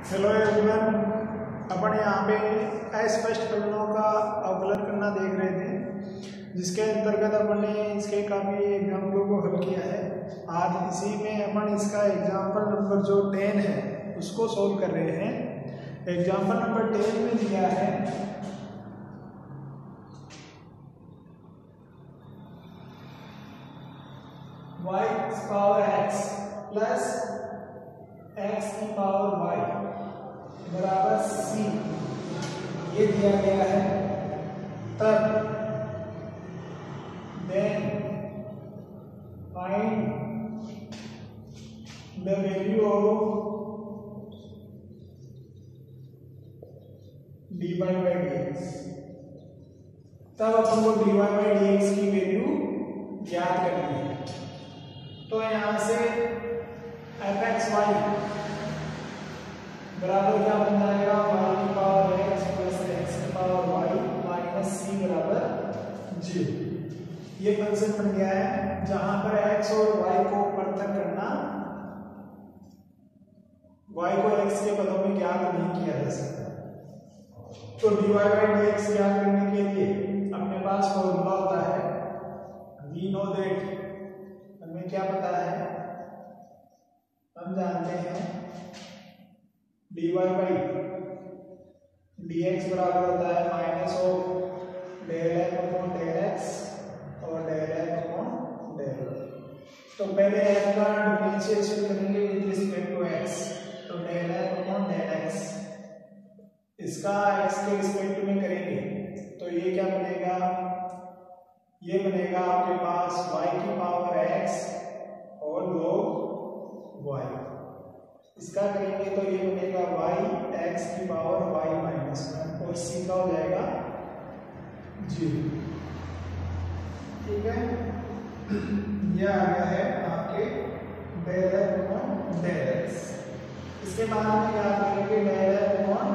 Hello everyone, अपन यहाँ पे अस्पष्ट फलनों का अवकलन करना देख रहे थे, जिसके अंतर्गत अपन ने इसके काफ़ी एग्जाम्पलों को हल किया है। आज इसी में अपन इसका एग्जाम्पल नंबर जो 10 है उसको सोल्व कर रहे हैं। एग्जाम्पल नंबर 10 में दिया है y power x plus x की पावर y बराबर c, ये दिया गया है। तब then find the value of dy by dx। तब अपन को dy by dx की वैल्यू ज्ञात करनी है। तो यहां से fxy बराबर क्या बन जाएगा, y की पावर x प्लस x की पावर y माइनस c बराबर 0। ये कंसेप्ट बन गया है जहां पर x और y को पृथक करना, y को x के पदों में ज्ञात नहीं किया जा सकता। तो dy by dx ज्ञात करने के लिए अपने पास फॉर्मूला होता है, वी नो दैट, हमें क्या पता है, हम जानते हैं dy by dx बराबर होता है minus of del f upon del x और del f upon del y। तो पहले f का डिफरेंशिएशन करेंगे विद रिस्पेक्ट टू x, तो del f upon del x, इसका x के रिस्पेक्ट में करेंगे तो ये क्या बनेगा, ये बनेगा आपके पास y की पावर x और log y। इसका करेंगे तो ये बनेगा y x की पावर y माइनस 1 और c का हो जाएगा 0। ठीक है, यह आ गया है आपके del f upon del x। इसके बाद में क्या करेंगे del f upon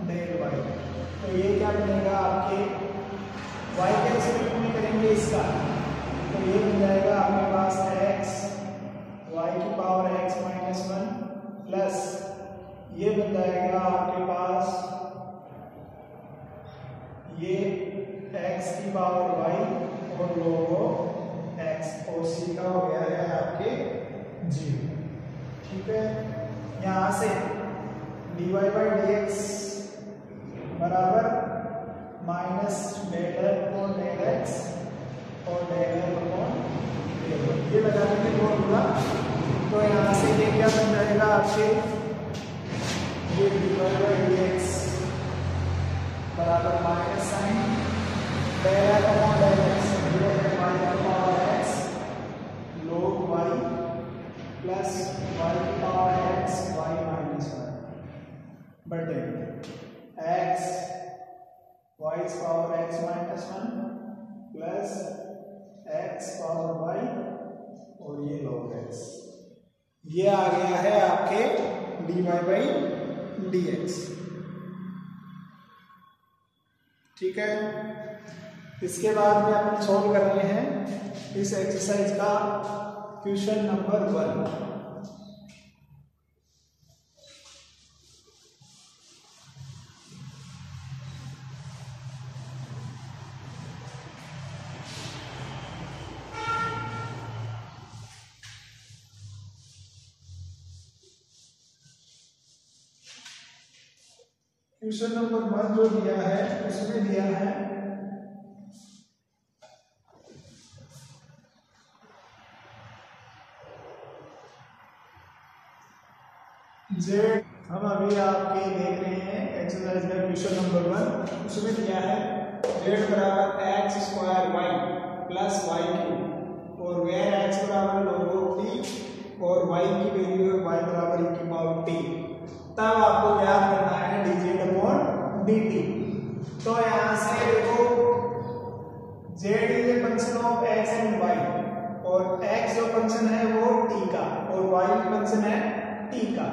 del y, तो ये क्या बनेगा आपके y के रिस्पेक्ट में करेंगे इसका, तो ये बन जाएगा आपके पास x y की पावर x माइनस 1 प्लस ये बन जाएगा आपके पास ये x की पावर y और log x और c का हो गया है आपके 0। ठीक है, यहां से dy by dx बराबर minus del f upon del x और del f upon del y, ये लगा देंगे फॉर्मूला। तो यहाँ से ये क्या बन जाएगा आपके, ये dy by dx बराबर minus sign del f upon del x, ये है y की power x log y plus y की पावर x y माइनस 1 बटे x y power x minus 1 plus x power y और ये log x। ये आ गया है आपके dy by dx। ठीक है, इसके बाद में अपन सॉल्व कर रहे हैं इस एक्सरसाइज का क्वेश्चन नंबर 1। क्वेश्चन नंबर 1 जो दिया है उसमें दिया है z, हम अभी आपके देख रहे हैं एक्सरसाइज का क्वेश्चन नंबर 1। उसमें दिया है z बराबर x square y plus y cube और वेयर x बराबर log t और y की वैल्यू है y बराबर e की पावर t। तब आपको याद करना है dz अपॉन dt। तो यहां से देखो z is a function of x and y, और x जो फंक्शन है वो t का और y फंक्शन है t का।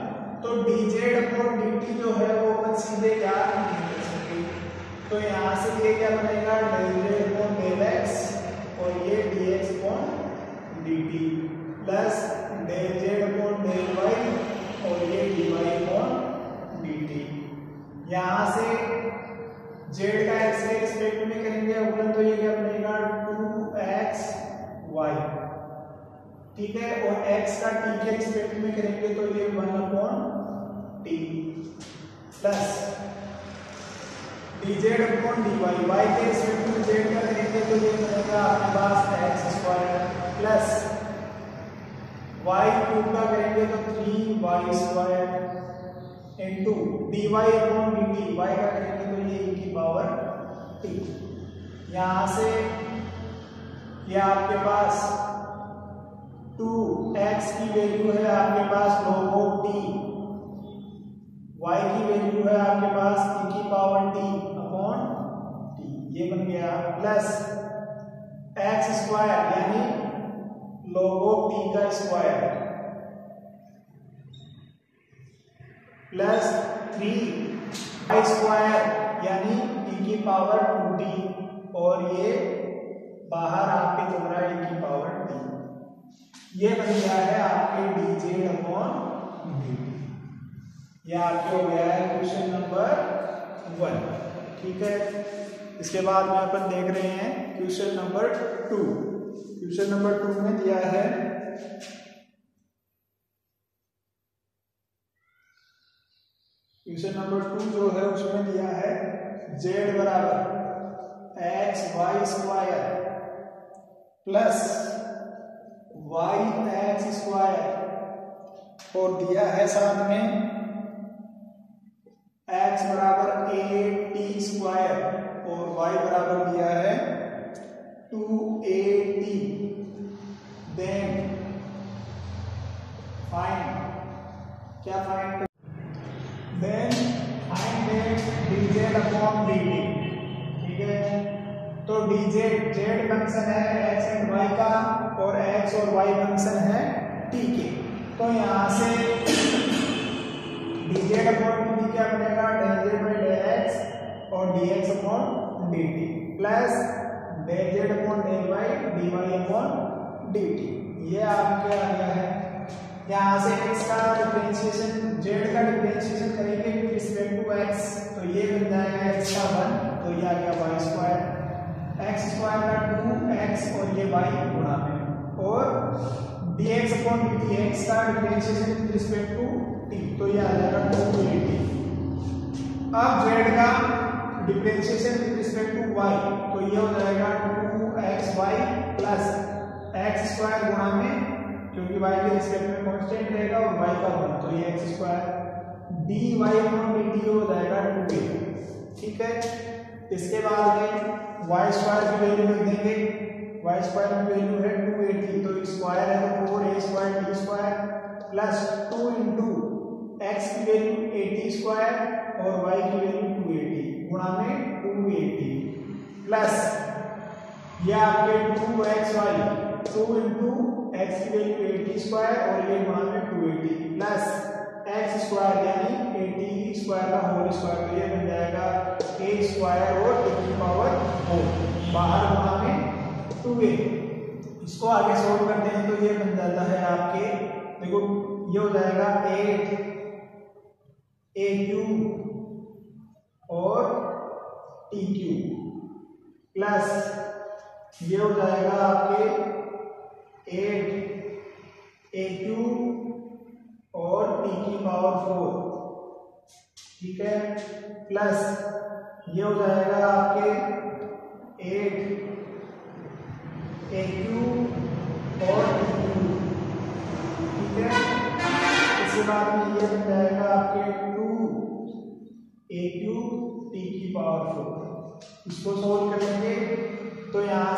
तो dz अपॉन dt जो है वो अपन सीधे याद नहीं कर सकते। तो यहां से ये क्या बनेगा, del z upon del x और ये dx अपॉन dt plus del z upon del y और ये dy अपॉन dt। यहाँ से z का x के रिस्पेक्ट में करेंगे अवकलन, तो ये क्या बनेगा 2xy, ठीक है। और x का t के रिस्पेक्ट में करेंगे तो ये 1/t plus dz upon dy, y के रिस्पेक्ट में z का करेंगे तो ये बनेगा आपके पास x² प्लस y क्यूब का करेंगे तो 3y² into dy upon dt, y का करेंगे तो ये e की पावर t। यहाँ से ये आपके पास 2x की वैल्यू है आपके पास log of t, y की वैल्यू है आपके पास e की पावर t अपॉन t, ये बन गया प्लस x² यानी log of t का स्क्वायर प्लस 3y² यानी e की पावर 2t, और ये बाहर आपके चल रहा है e की पावर t। ये बन गया है आपके dz अपॉन dt। यह आपके हो गया है क्वेश्चन नंबर 1, ठीक है। इसके बाद में अपन देख रहे हैं क्वेश्चन नंबर 2। क्वेश्चन नंबर 2 में दिया है क्वेश्चन नंबर 2 जो है उसमें दिया है z बराबर xy² प्लस yx² और दिया है साथ में x बराबर 8t² और y बराबर दिया है 2at। देन फाइंड, क्या find, then find dz upon dt, ठीक है। तो dz z फंक्शन है x एंड y का और x और y फंक्शन है t के, तो यहाँ से dz अपॉन dt क्या बनेगा, del z by del x और dx अपॉन dt plus del z upon del y dy upon dt। ये आपके आ गया है। यहाँ से x का डिफरेंशिएशन, z का डिफरेंशिएशन करेंगे विद रिस्पेक्ट टू x, तो ये बन जाएगा x का 1, तो ये आ गया y², x² का 2x और ये y गुणा में, और dx अपॉन dt x का differentiation with respect to t, तो ये आ जाएगा 2at। अब z का differentiation with respect to y, तो ये हो जाएगा 2xy प्लस x² गुणा में, क्योंकि y के रिस्पेक्ट में कांस्टेंट रहेगा और y का 1, तो ये x² dy अपॉन dt हो जाएगा 2a, ठीक है। इसके बाद में y² की वैल्यू लिख देंगे, y² की वैल्यू है 280, तो स्क्वायर है तो 4a² t² plus 2 into x की वैल्यू 80² और y की वैल्यू 280 गुणा में 280 प्लस ये आपके 2xy 2 इंटू x की वैल्यू 80² और ये गुणा में 280 प्लस x² यानी 80 स्क्वायर का होल स्क्वायर, तो ये बन जाएगा a² और a की पावर 4 बाहर गुणा में 2a। इसको आगे सोल्व करते हैं तो ये बन जाता है आपके, देखो ये हो जाएगा 8a³ और t³ प्लस ये हो जाएगा आपके 8a³ और t की पावर 4, ठीक है, प्लस ये हो जाएगा आपके 8a³ और t³, ठीक है। इसके बाद में ये बन जाएगा आपके 2a³ t की पावर 4। इसको सोल्व करेंगे तो यहाँ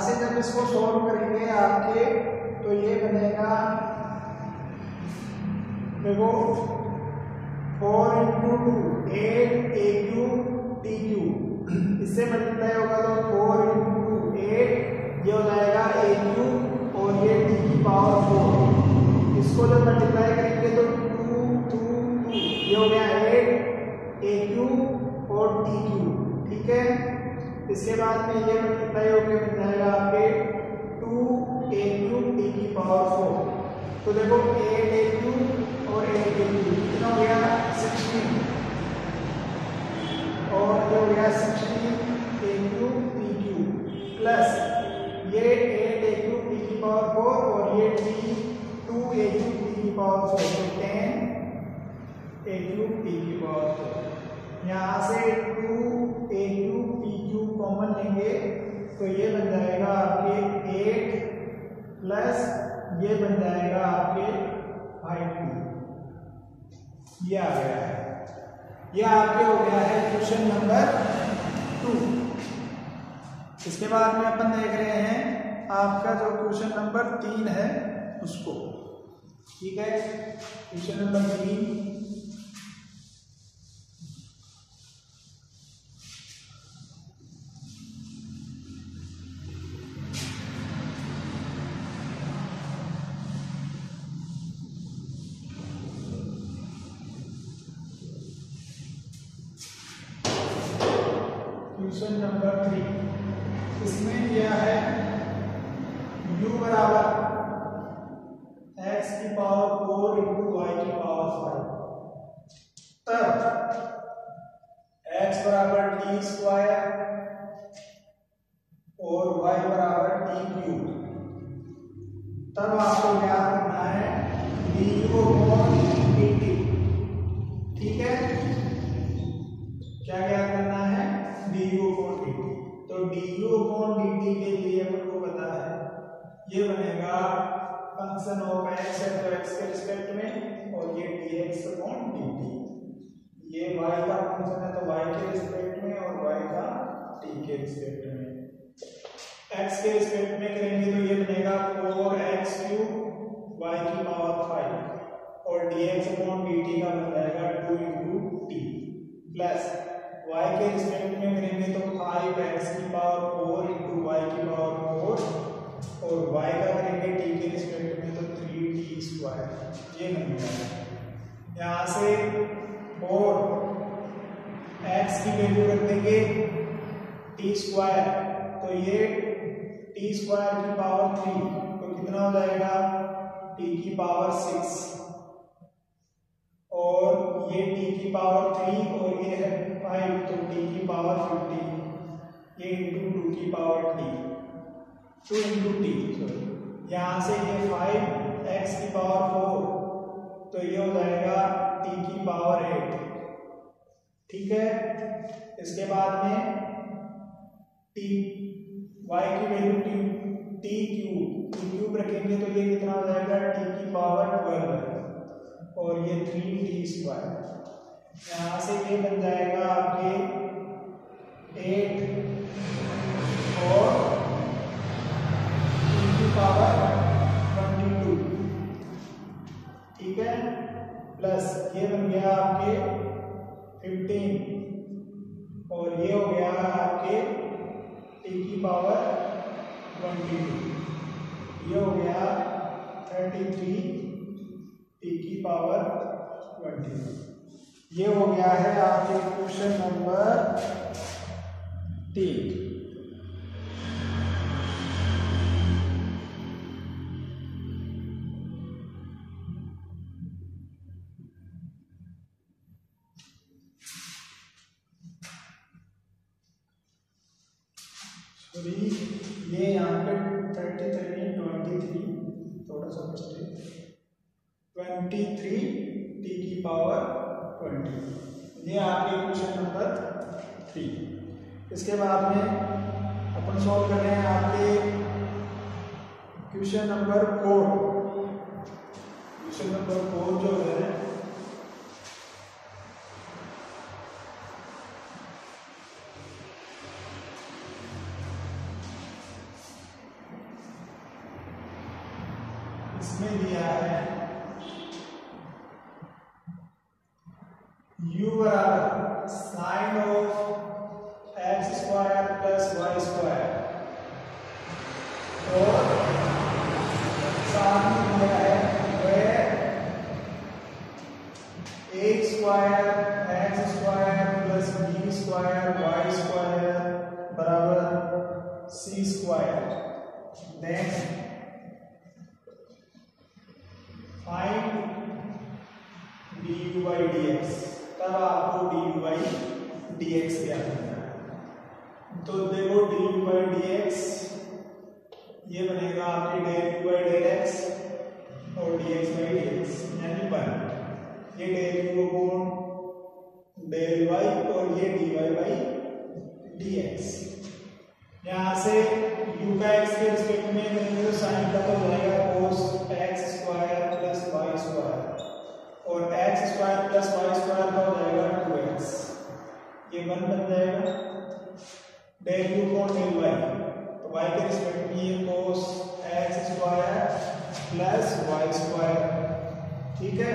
से जब इसको सोल्व करेंगे आपके, तो ये बनेगा देखो 4 इंटू 8a³ t³, इससे मल्टीप्लाई होगा तो 4 इंटू 8 ये हो जाएगा a³ और ये t की पावर 4। इसको जब मल्टीप्लाई करेंगे तो 2 ये हो गया 8a³ और t³, ठीक है। इसके बाद में ये मल्टीप्लाई होकर बन जाएगा आपके 2a³ t की पावर 4। तो देखो 8a³ और 8a³ कितना हो गया 16, 16 a cube p cube plus ये 8 a क्यूब p की पावर 4 और ये 2 a क्यूब p की पावर 4 तो 10 a क्यूब p की पावर 4। यहाँ से 2 a cube p cube common लेंगे तो ये बन जाएगा आपके 8 प्लस ये बन जाएगा आपके 5p। ये आ गया है, ये आपके हो गया है क्वेश्चन नंबर 2। इसके बाद में अपन देख रहे हैं आपका जो क्वेश्चन नंबर 3 है उसको। ठीक है, क्वेश्चन नंबर 3 क्वेश्चन नंबर 3 इसमें दिया है u बराबर x की पावर 4 इंटू वाई की पावर 5 तब x बराबर टी स्क्वायर और y बराबर टी क्यूब, तब आपको क्या करना है du अपॉन dt। ठीक है, क्या क्या करना है du अपॉन dt। तो du अपॉन dt के लिए आपको पता है ये बनेगा फंक्शन ऑफ x है तो x के रिस्पेक्ट में और ये dx अपॉन dt। ये y का फंक्शन है तो y के रिस्पेक्ट में और y का t के रिस्पेक्ट में। x के रिस्पेक्ट में करेंगे तो ये बनेगा 4x क्यूब y की पावर 5 और dx अपॉन dt का बन जाएगा 2 इंटू t प्लस y के रिस्पेक्ट में करेंगे तो 5x की पावर 4 इंटू y की पावर 4 और y का करेंगे t के रिस्पेक्ट में तो 3t स्क्वायर। ये बन गया। यहाँ से 4x की वैल्यू रख देंगे t स्क्वायर तो ये t स्क्वायर की पावर 3 तो कितना हो जाएगा t की पावर 6 और ये t की पावर 3 और ये है 5 तो t की पावर 50 ये इंटू 2 की power t 2 into T sorry. यहाँ से ये 5x की पावर 4 तो ये हो जाएगा t की पावर 8। ठीक है, इसके बाद में t y की वैल्यू t क्यूब रखेंगे तो ये कितना हो जाएगा t की पावर 12 और ये 3t स्क्वायर। यहाँ से ये बन जाएगा आपके 8 और t की पावर 22। ठीक है, प्लस ये बन गया आपके 15 और ये हो गया आपके t की पावर 22। ये हो गया 33 t की पावर 22। ये हो गया है आपके क्वेश्चन नंबर 3। सॉरी, ये यहाँ पे 33 23 थोड़ा सा मिस्टेक 23 t की पावर 20। ये आपके क्वेश्चन नंबर 3। इसके बाद में अपन सॉल्व कर रहे हैं आपके क्वेश्चन नंबर 4। क्वेश्चन नंबर 4 जो है इसमें दिया है u बराबर sine of x square plus y square और साथ में दिया है a square x square plus b square y square बराबर c square. Then find du by dx। तब आपको du by dx क्या करना है। तो देखो d u by d x ये बनेगा आपके del u by del x और d x by d x यानी 1। ये del u upon del y और ये d y by d x. यहाँ से u का x के रिस्पेक्ट में करेंगे तो साइन का तो जाएगा cos x square plus y square और x square plus y square का हो जाएगा 2x। ये 1 बन जाएगा। Del u upon del y तो y के रिस्पेक्ट में ये cos x square plus y square, ठीक है,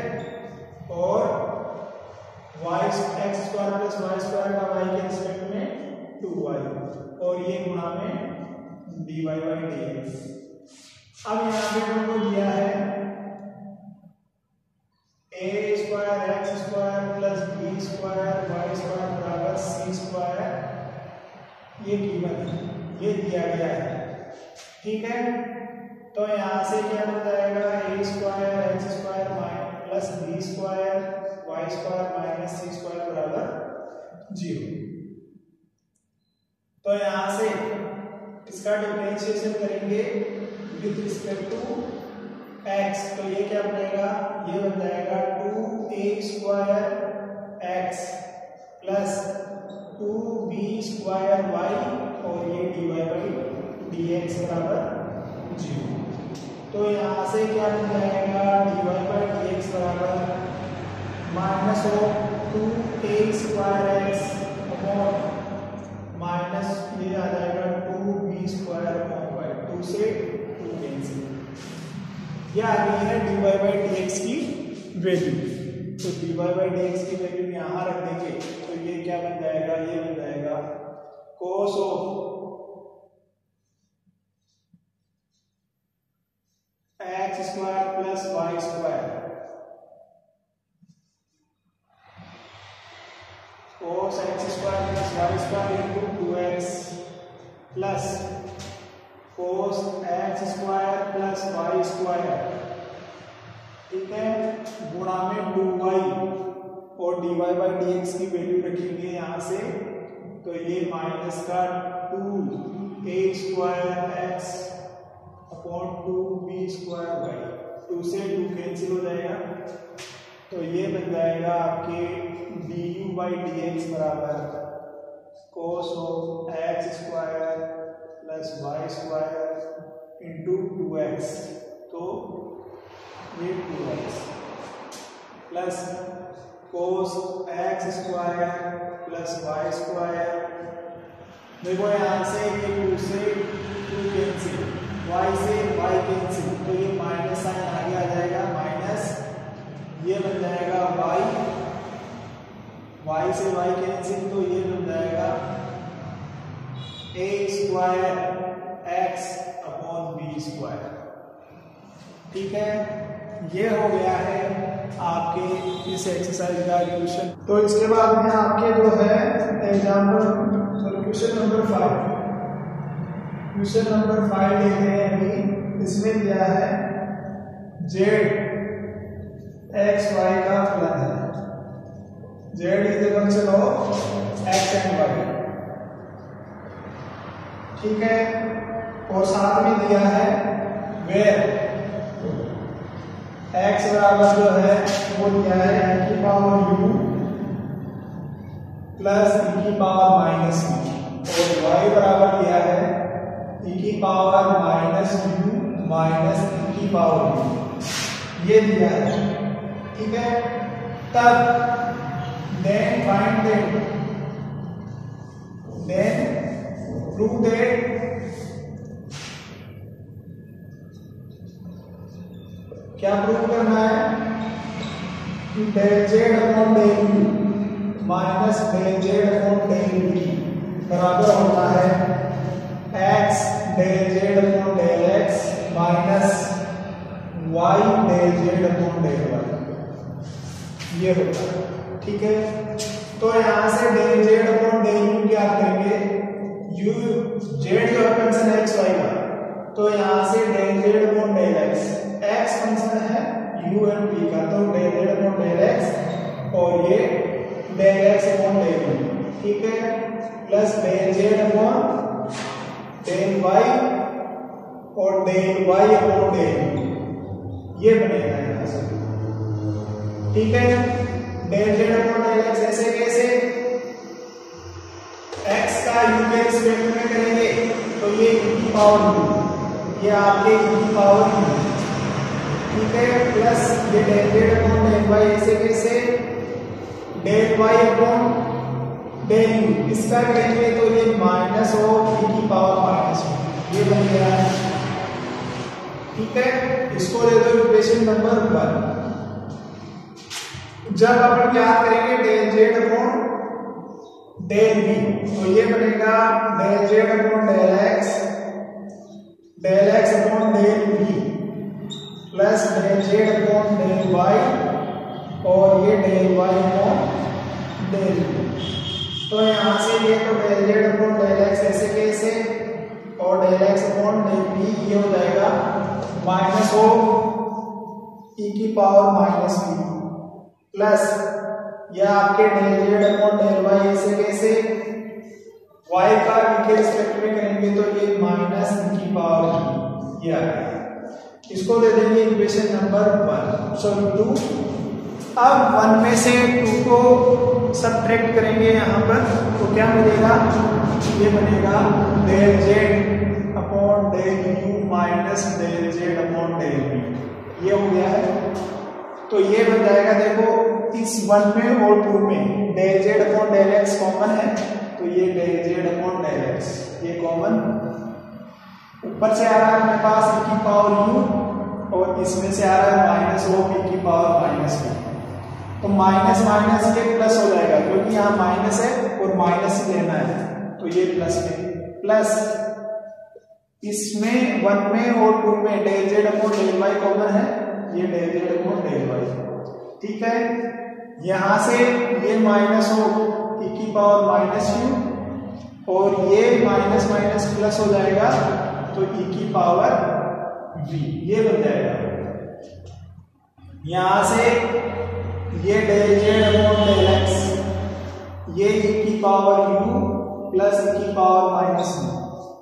और y x square plus y square का y के रिस्पेक्ट में 2y और ये गुणा में dy बाई dx। अब यहाँ पे हमको दिया है a square x square plus b square y square बराबर c स्क्वायर, ये गिवन है, ये दिया गया है, ठीक है। तो यहाँ से क्या बन जाएगा a square x square plus b square y square minus c square बराबर 0। तो यहां से इसका डिफरेंशिएशन करेंगे विद रिस्पेक्ट टू x, तो ये क्या बनेगा, ये बन जाएगा 2a square x plus 2b square y और ये dy बाई dx बराबर 0। तो यहां से क्या बन जाएगा dy बाई dx बराबर minus of 2a square x upon minus ये आ जाएगा 2b स्क्वायर अपॉन वाई, 2 से 2 कैंसिल। ये आ गई है dy बाई dx की वैल्यू। तो dy बाई dx की वैल्यू यहाँ रख देंगे तो ये क्या बन जाएगा, ये बन जाएगा cos of x square plus y square cos x square plus y square into 2x plus cos x square plus y square, ठीक है, गुणा में 2y और dy बाई dx की वैल्यू रखेंगे यहाँ से, तो ये माइनस का 2a square x upon 2b square y, 2 से 2 कैंसिल हो जाएगा। तो ये बन जाएगा आपके du बाई dx बराबर cos of x square plus y square into 2x, तो ये 2x plus cos x square plus y square, देखो यहाँ से ये 2 से 2 कैंसिल, y से y कैंसिल, तो ये माइनस साइन आगे आ जाएगा, माइनस ये बन जाएगा y से y कैंसिल, तो ये बन जाएगा a square x upon b square, ठीक है। ये हो गया है आपके इस एक्सरसाइज का क्वेश्चन। तो इसके बाद में आपके जो है example question number 5, question number 5 देख रहे हैं अभी। इसमें दिया है z x y का फलन है, z is the function of x and y, ठीक है, और साथ में दिया है वेयर x बराबर जो है वो दिया है e की पावर u प्लस e की पावर माइनस u, और y बराबर दिया है e की power minus u minus e की पावर u, ये दिया है, ठीक है। तब then find that, then prove that क्या प्रूव करना है कि del Z upon del U minus del Z upon del B बराबर होता है x del Z upon del x minus y del Z upon del y, ये होता है, ठीक है। तो यहां से del Z upon del U क्या करेंगे, u जेड जो फंक्शन है x y का, तो यहां से del Z upon del x function है u एंड v का, तो del Z upon del x और ये del x upon del u, ठीक है। Plus del Z upon del y और डेल वाई अपॉन डेल ये बनेगा यहाँ से। ठीक है, del Z upon del x ऐसे कैसे, एक्स का यू के रिस्पेक्ट में करेंगे तो ये e की पावर u, ये आपके e की पावर u, ठीक है, प्लस ये del Z upon del y ऐसे कैसे, del y upon del u, इसका करेंगे तो ये माइनस ऑफ e की पावर माइनस u, ये बन गया है। ठीक है, इसको दे दो इक्वेशन नंबर 1। जब अपन याद करेंगे del Z upon del v तो ये बनेगा del Z upon del x upon del v plus del Z upon del y और ये del y upon del v। तो यहाँ से ये तो del Z upon del x ऐसे कैसे और del x upon del v ये हो जाएगा माइनस ऑफ e की पावर माइनस v प्लस यह आपके del Z upon del y ऐसे कैसे, y का v के रिस्पेक्ट में करेंगे तो ये माइनस e की पावर ये आ गया। इसको दे देंगे इक्वेशन नंबर 1 सॉरी 2। अब 1 में से 2 को सबट्रैक्ट करेंगे यहाँ पर तो क्या मिलेगा, ये बनेगा del Z upon del u minus del Z upon del v, ये हो गया है। तो ये बन जाएगा, देखो इस 1 में और 2 में del Z upon del x common है तो ये del Z upon del x ये कॉमन, ऊपर से आ रहा है अपने पास e की पावर u और इसमें से आ रहा है माइनस ऑफ e की पावर माइनस v, तो माइनस माइनस ये प्लस हो जाएगा क्योंकि यहाँ माइनस है और माइनस ही लेना है तो ये प्लस में प्लस इसमें 1 में और 2 में del Z upon del y common है, ये del Z upon del y. ठीक है, यहां से ये माइनस हो e की पावर माइनस u और ये माइनस माइनस प्लस हो जाएगा तो e की पावर v ये बन जाएगा। यहां से ये del Z upon del x ये e की पावर u प्लस e की पावर माइनस u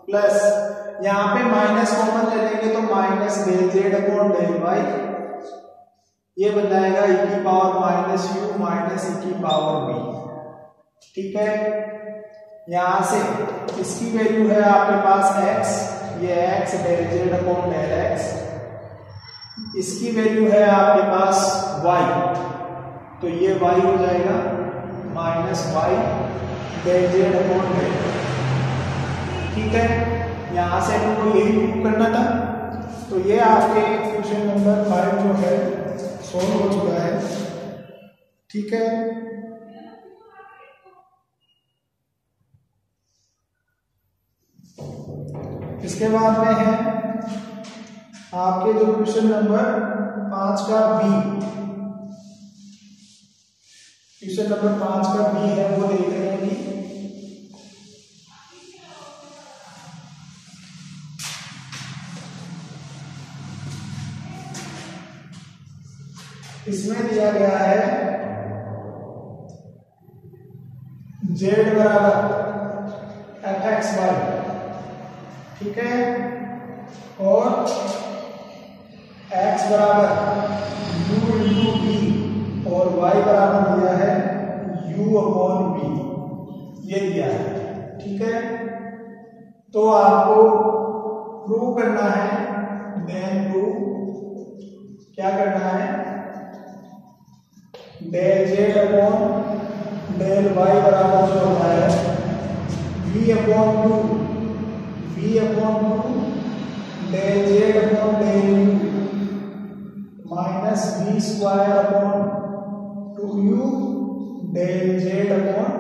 प्लस यहाँ पे माइनस कॉमन ले लेंगे तो minus del Z upon del y ये बन जाएगा e की power minus u minus e की पावर v। ठीक है, यहां से इसकी वैल्यू है आपके पास x, ये x del Z upon del x, इसकी वैल्यू है आपके पास y तो ये y हो जाएगा minus y del Z upon del. ठीक है, यहां से हमको यही प्रूव करना था तो ये आपके क्वेश्चन नंबर 5 जो है सोल्व हो चुका है। ठीक है, इसके बाद में है आपके जो क्वेश्चन नंबर 5 का बी, क्वेश्चन नंबर 5 का बी है वो देख रहे हैं कि इसमें दिया गया है z बराबर fxy, ठीक है, और x बराबर u इंटू v और y बराबर दिया है u अपॉन v, ये दिया है। ठीक है, तो आपको प्रूव करना है, देन प्रूव क्या करना है, del Z upon del y बराबर जो होता है v upon two del Z upon del u minus v square upon 2u del Z upon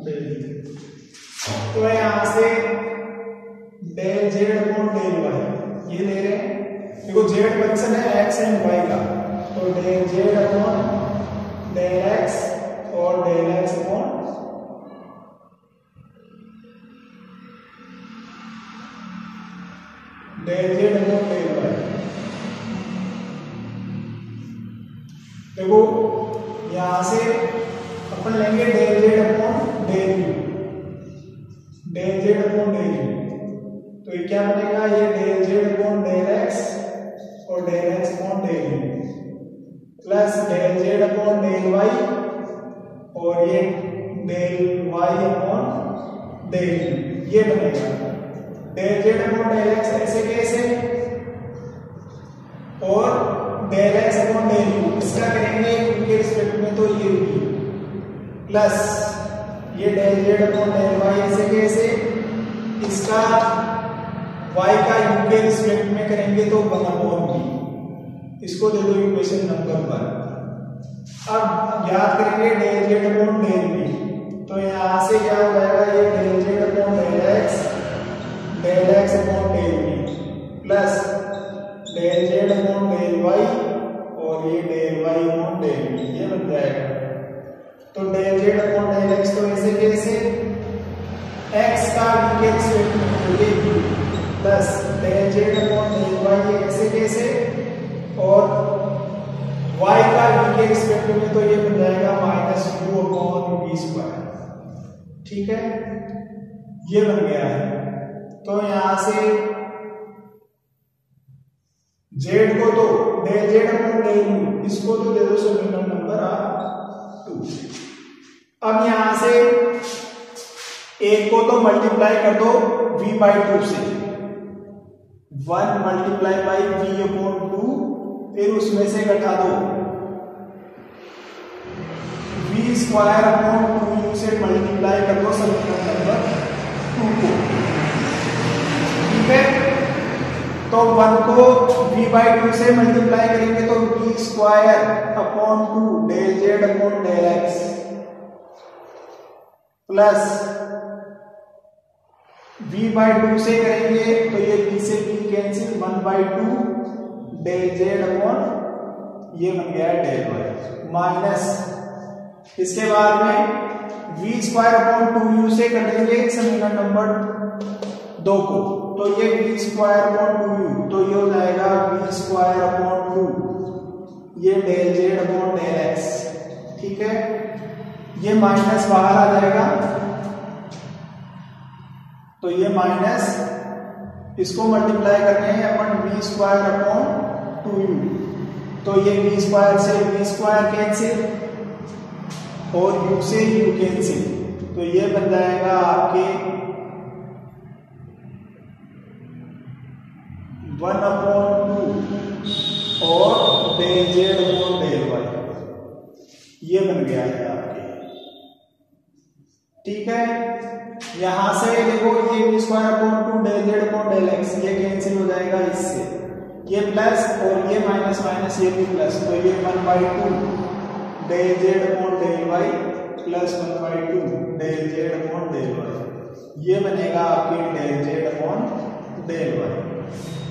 del u। तो यहां से del Z upon del y ये ले रहे हैं, देखो जेड फंक्शन है x एंड y का, तो del Z upon del x और del x upon del Z upon del y. देखो यहां से अपन लेंगे del Z upon del u, del Z upon del u. तो ये क्या बनेगा, ये del Z upon del x और del x upon del u plus del Z upon del y और ये del y upon del u, ये बनेगा। Del Z upon del x ऐसे कैसे और del x upon del u इसका करेंगे उनके रिस्पेक्ट में, तो ये प्लस ये del Z upon del y ऐसे कैसे, इसका y का u के रिस्पेक्ट में करेंगे तो 1 अपॉन v। इसको दे दो इक्वेशन नंबर 1। अब याद करेंगे del Z upon del v, तो यहां से क्या हो जाएगा, ये del Z upon del x upon del v plus del Z upon del y और ये del y upon del v, ये बन जाएगा। तो del Z upon del x तो ऐसे कैसे, एक्स का v के रिस्पेक्ट में तो ये v plus del Z upon del y ऐसे कैसे और y का v के रिस्पेक्ट में तो ये बन जाएगा minus u upon v square. ठीक है, ये बन गया है। तो यहां से z को तो del Z upon del u इसको तो दे दो समीकरण नंबर 2। अब यहां से एक को तो मल्टीप्लाई कर दो v/2 से, 1 मल्टीप्लाई बाई v अपॉन 2, फिर उसमें से घटा दो v स्क्वायर अपॉन 2u से मल्टीप्लाई कर दो समीकरण नंबर 2 को। ठीक है, तो 1 को v/2 से मल्टीप्लाई करेंगे तो v square upon 2 del Z upon del x plus v/2 से करेंगे तो ये v से v cancel, 1/2 del Z upon ये बन गया डेल वाई माइनस, इसके बाद में v स्क्वायर अपॉन 2u से कर देंगे समीकरण नंबर 2 को, तो ये v स्क्वायर अपॉन 2u तो ये हो जाएगा v स्क्वायर अपॉन 2 ये del Z upon del x. ठीक है, ये माइनस बाहर आ जाएगा तो ये माइनस, इसको मल्टीप्लाई करने हैं अपन v स्क्वायर अपॉन 2u, तो ये v स्क्वायर से v स्क्वायर कैंसिल और u से u कैंसिल, तो ये बन जाएगा आपके 1/2 और del Z upon del y, ये बन गया है आपके। ठीक है, यहां से देखो ये v square upon 2 del Z upon del x ये कैंसिल हो जाएगा इससे, ये प्लस और ये माइनस माइनस ये भी प्लस, तो ये 1/2 del Z upon del y plus 1/2 del Z upon del y, ये बनेगा आपके del Z upon del y.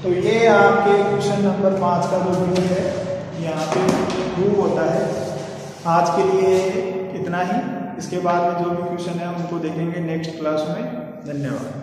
तो ये आपके क्वेश्चन नंबर 5 का जो वीडियो है यहाँ पे प्रूव होता है। आज के लिए इतना ही, इसके बाद में जो भी क्वेश्चन है उनको देखेंगे नेक्स्ट क्लास में। धन्यवाद।